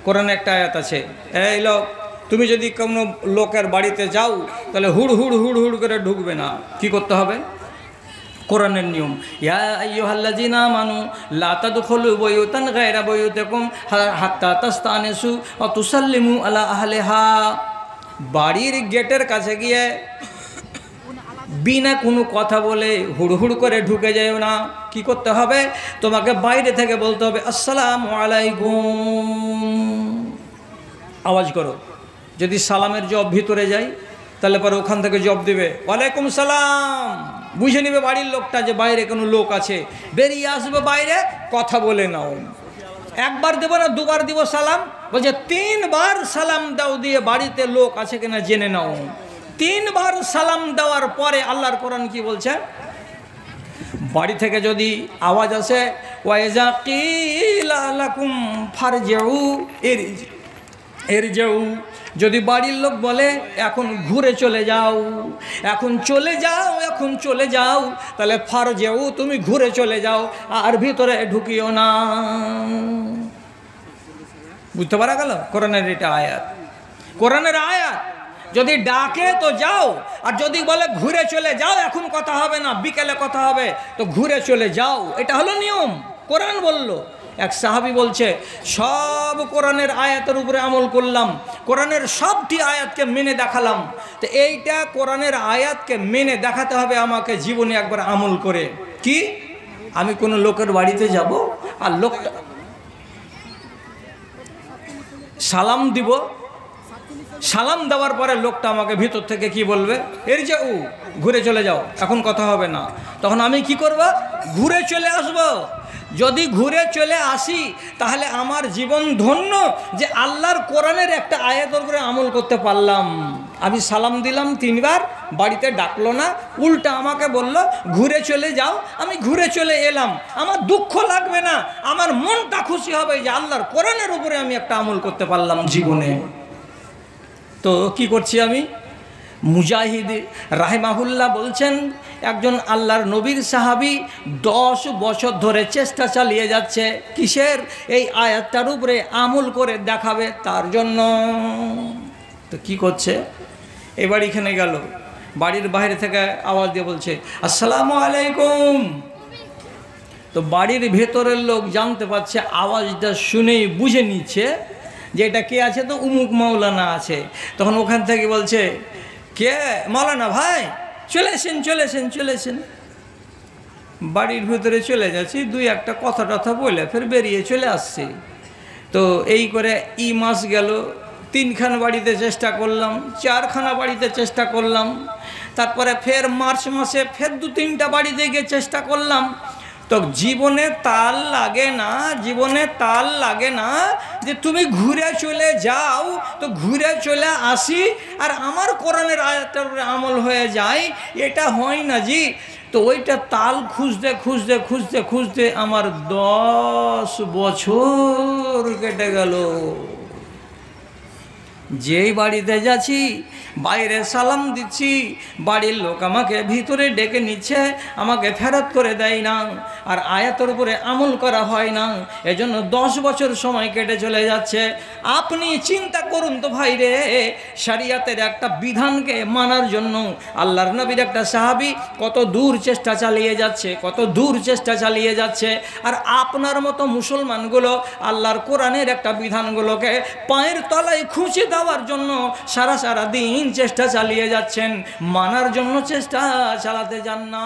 কোরআনে একটা আয়াত আছে, এই লোক তুমি যদি কোনো লোকের বাড়িতে যাও তাহলে হুড় হুড় হুড় হুড় করে ঢুকবে না। কি করতে হবে? কোরআনের নিয়ম, ইয়া আইয়ুহাল্লাযীনা আমানু লা তাদখুলু বুয়ুতান গায়রা বুয়ুতিকুম হাত্তা তাস্তানিসু ওয়া তুসাল্লিমু আলা আহলিহা। বাড়ির গেটের কাছে গিয়ে বিনা কোনো কথা বলে হুড় হুড় করে ঢুকে যাও না। কি করতে হবে? তোমাকে বাইরে থেকে বলতে হবে আসসালামু আলাইকুম, আওয়াজ করো। যদি সালামের জব ভিতরে যাই তাহলে পরে ওখান থেকে জব দিবে ওয়ালাইকুম সালাম, বুঝে নেবে বাড়ির লোকটা যে বাইরে কোনো লোক আছে। বেরিয়ে আসবে বাইরে, কথা বলে নাও। একবার দেবো না দুবার দিব সালাম? বলছে 3 বার সালাম দাও, দিয়ে বাড়িতে লোক আছে কিনা জেনে নাও। 3 বার সালাম দেওয়ার পরে আল্লাহর কোরআন কি বলছে? বাড়ি থেকে যদি আওয়াজ আসে ওয়াইজা কিলা লাকুম ফারজিউ ইরজিউ, যদি বাড়ির লোক বলে এখন ঘুরে চলে যাও, এখন চলে যাও, এখন চলে যাও, তাহলে ফারজিউ তুমি ঘুরে চলে যাও, আর ভিতরে ঢুকিও না। বুঝতে পারা গেল? কোরআনের এটা আয়াত, কোরআনের আয়াত। যদি ডাকে তো যাও, আর যদি বলে ঘুরে চলে যাও, এখন কথা হবে না, বিকেলে কথা হবে, তো ঘুরে চলে যাও। এটা হলো নিয়ম, কোরআন বলল। এক সাহাবী বলছে সব কোরআনের আয়াতের উপরে আমল করলাম, কোরআনের সবটি আয়াতকে মেনে দেখালাম। তো এইটা কোরআনের আয়াতকে মেনে দেখাতে হবে আমাকে জীবনে একবার আমল করে। কি? আমি কোনো লোকের বাড়িতে যাব, আর লোকটা সালাম দিব, সালাম দেওয়ার পরে লোকটা আমাকে ভিতর থেকে কি বলবে? এর যে ঘুরে চলে যাও, এখন কথা হবে না। তখন আমি কি করব? ঘুরে চলে আসব। যদি ঘুরে চলে আসি তাহলে আমার জীবন ধন্য, যে আল্লাহর কোরআনের একটা আয়াতের উপরে আমল করতে পারলাম। আমি সালাম দিলাম 3 বার, বাড়িতে ডাকলো না, উল্টা আমাকে বলল ঘুরে চলে যাও, আমি ঘুরে চলে এলাম। আমার দুঃখ লাগবে না, আমার মনটা খুশি হবে যে আল্লাহর কোরআনের উপরে আমি একটা আমল করতে পারলাম জীবনে। তো কি করছি আমি? মুজাহিদ রাহিমাহুল্লাহ বলছেন, একজন আল্লাহর নবীর সাহাবী 10 বছর ধরে চেষ্টা চালিয়ে যাচ্ছে কিসের? এই আয়াতটার উপরে আমল করে দেখাবে তার জন্য। তো কি করছে? এবার এখানে গেল, বাড়ির বাইরে থেকে আওয়াজ দিয়ে বলছে আসসালামু আলাইকুম। তো বাড়ির ভেতরের লোক জানতে পারছে, আওয়াজটা শুনেই বুঝে নিচ্ছে যে এটা কে আছে, তো উমুক মাওলানা আছে। তখন ওখান থেকে বলছে কে? মাওলানা ভাই, চলে এসেন চলে এসেন চলে এসেন। বাড়ির ভিতরে চলে যাচ্ছি, 2-1 কথা টথা বলে ফের বেরিয়ে চলে আসছি। তো এই করে মাস গেল, 3খানা বাড়িতে চেষ্টা করলাম, 4খানা বাড়িতে চেষ্টা করলাম, তারপরে ফের মার্চ মাসে ফের 2-3টা বাড়িতে গিয়ে চেষ্টা করলাম। তো জীবনে তাল লাগে না, জীবনে তাল লাগে না যে তুমি ঘুরে চলে যাও, তো ঘুরে চলে আসি আর আমার কোরআনের আয়াতের উপরে আমল হয়ে যায়, এটা হয় না জি। তো ওইটা তাল খুঁজতে খুঁজতে খুঁজতে খুঁজতে আমার 10 বছর কেটে গেল। যেই বাড়িতে যাচ্ছি, বাইরে সালাম দিচ্ছি, বাড়ির লোক আমাকে ভিতরে ডেকে নিচ্ছে, আমাকে ফেরত করে দেয় না, আর আয়াতের উপরে আমল করা হয় না। এজন্য 10 বছর সময় কেটে চলে যাচ্ছে। আপনি চিন্তা করুন তো ভাই রে, শরিয়তের একটা বিধানকে মানার জন্য আল্লাহর নবীর একটা সাহাবী কত দূর চেষ্টা চালিয়ে যাচ্ছে, কত দূর চেষ্টা চালিয়ে যাচ্ছে। আর আপনার মতো মুসলমানগুলো আল্লাহর কোরআনের একটা বিধানগুলোকে পায়ের তলায় খুঁজে দেওয়ার জন্য সারা দিন চেষ্টা চালিয়ে যাচ্ছেন, মানার জন্য চেষ্টা চালাতে যান না।